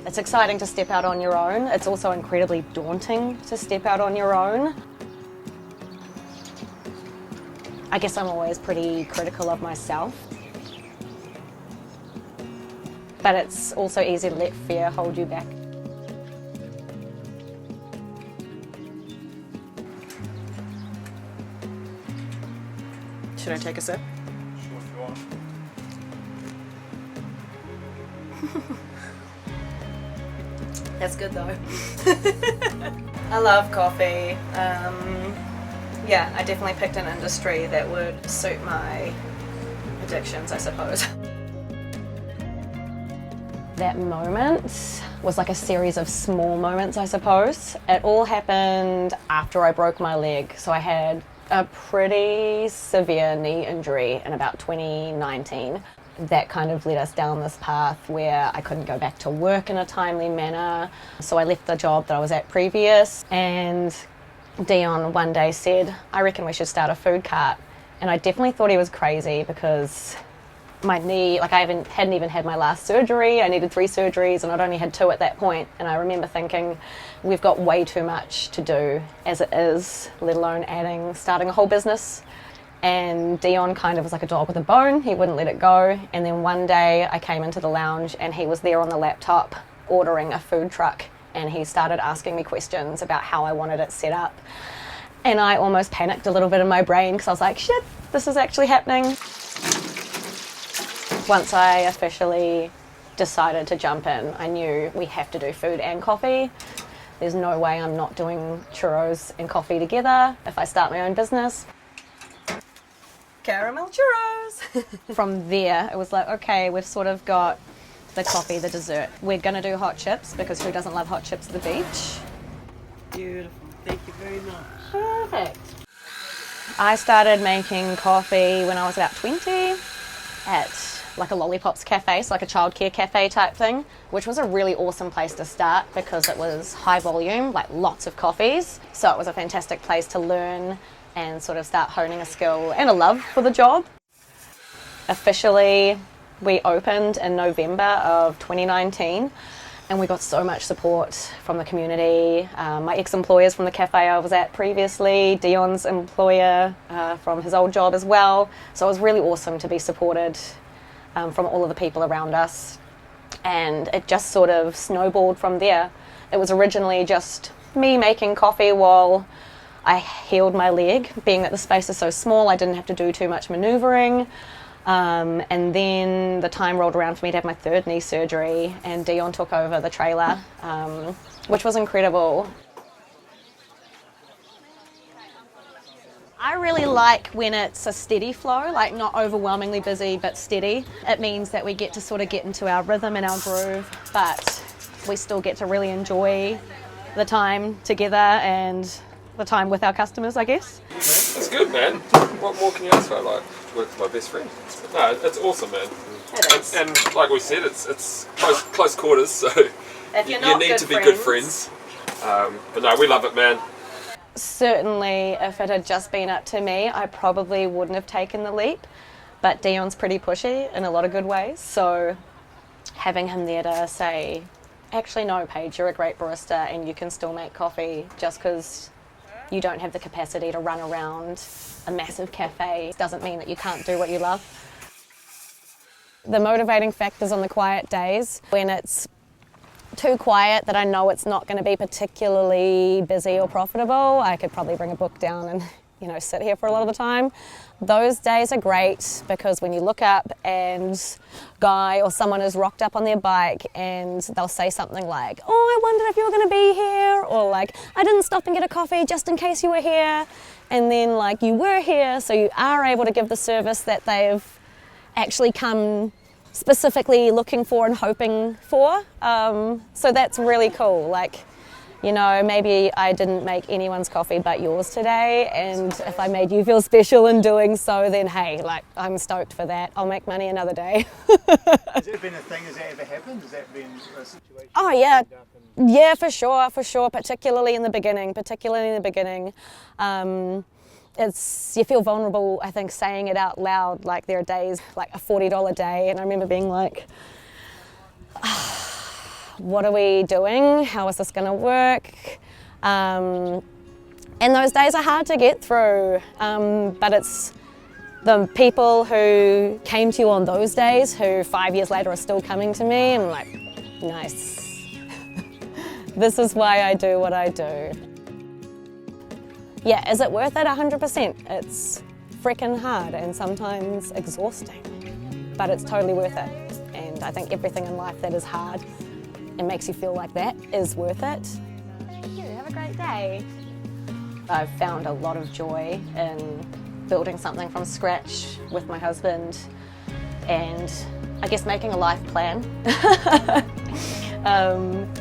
It's exciting to step out on your own. It's also incredibly daunting to step out on your own. I guess I'm always pretty critical of myself. But it's also easy to let fear hold you back. Should I take a sip? Sure, if you want. That's good though. I love coffee. Yeah, I definitely picked an industry that would suit my addictions, I suppose. That moment was like a series of small moments, I suppose. It all happened after I broke my leg. So I had a pretty severe knee injury in about 2019. That kind of led us down this path where I couldn't go back to work in a timely manner. So I left the job that I was at previous, and Dion one day said, I reckon we should start a food cart. And I definitely thought he was crazy because my knee, like I hadn't even had my last surgery. I needed 3 surgeries and I'd only had 2 at that point. And I remember thinking, we've got way too much to do as it is, let alone starting a whole business. And Dion kind of was like a dog with a bone. He wouldn't let it go. And then one day I came into the lounge and he was there on the laptop ordering a food truck. And he started asking me questions about how I wanted it set up. And I almost panicked a little bit in my brain because I was like, shit, this is actually happening. Once I officially decided to jump in, I knew we have to do food and coffee. There's no way I'm not doing churros and coffee together if I start my own business. Caramel churros! From there, it was like, okay, we've sort of got the coffee, the dessert. We're gonna do hot chips because who doesn't love hot chips at the beach? Beautiful, thank you very much. Perfect. I started making coffee when I was about 20 at like a lollipops cafe, so like a childcare cafe type thing, which was a really awesome place to start because it was high volume, like lots of coffees. So it was a fantastic place to learn and sort of start honing a skill and a love for the job. Officially, we opened in November of 2019 and we got so much support from the community. My ex-employers from the cafe I was at previously, Dion's employer from his old job as well. So it was really awesome to be supported from all of the people around us. And it just sort of snowballed from there. It was originally just me making coffee while I healed my leg. Being that the space is so small, I didn't have to do too much maneuvering. And then the time rolled around for me to have my 3rd knee surgery and Dion took over the trailer, which was incredible. I really like when it's a steady flow, like not overwhelmingly busy but steady. It means that we get to sort of get into our rhythm and our groove, but we still get to really enjoy the time together and the time with our customers, I guess. That's good, man. What more can you ask for? Like, work with my best friend. No, it's awesome, man. It is. And like we said, it's close quarters, so If you're you not need good to be good friends. But no, we love it, man. Certainly, if it had just been up to me, I probably wouldn't have taken the leap. But Dion's pretty pushy in a lot of good ways, so having him there to say, actually no, Paige, you're a great barista and you can still make coffee just because you don't have the capacity to run around a massive cafe doesn't mean that you can't do what you love. The motivating factors on the quiet days, when it's too quiet that I know it's not going to be particularly busy or profitable, I could probably bring a book down and sit here for a lot of the time. Those days are great because when you look up and Guy or someone has rocked up on their bike and they'll say something like, oh, I wondered if you were going to be here, or like, I didn't stop and get a coffee just in case you were here, and then like you were here, so you are able to give the service that they've actually come specifically looking for and hoping for. So that's really cool. Like, maybe I didn't make anyone's coffee but yours today, and if I made you feel special in doing so, then hey, like, I'm stoked for that. I'll make money another day. Has that been a thing? Has that ever happened? Has that been a situation? Oh yeah, yeah, for sure, particularly in the beginning. You feel vulnerable, I think, saying it out loud. Like, there are days, like a $40 day, and I remember being like, what are we doing? How is this going to work? And those days are hard to get through, but it's the people who came to you on those days who 5 years later are still coming to me, and I'm like, nice. This is why I do what I do. Yeah, is it worth it? 100%. It's freaking hard and sometimes exhausting, but it's totally worth it. And I think everything in life that is hard and makes you feel like that is worth it. Thank you, have a great day. I've found a lot of joy in building something from scratch with my husband, and I guess making a life plan.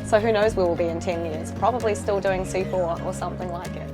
So who knows where we'll be in 10 years, probably still doing C4 or something like it.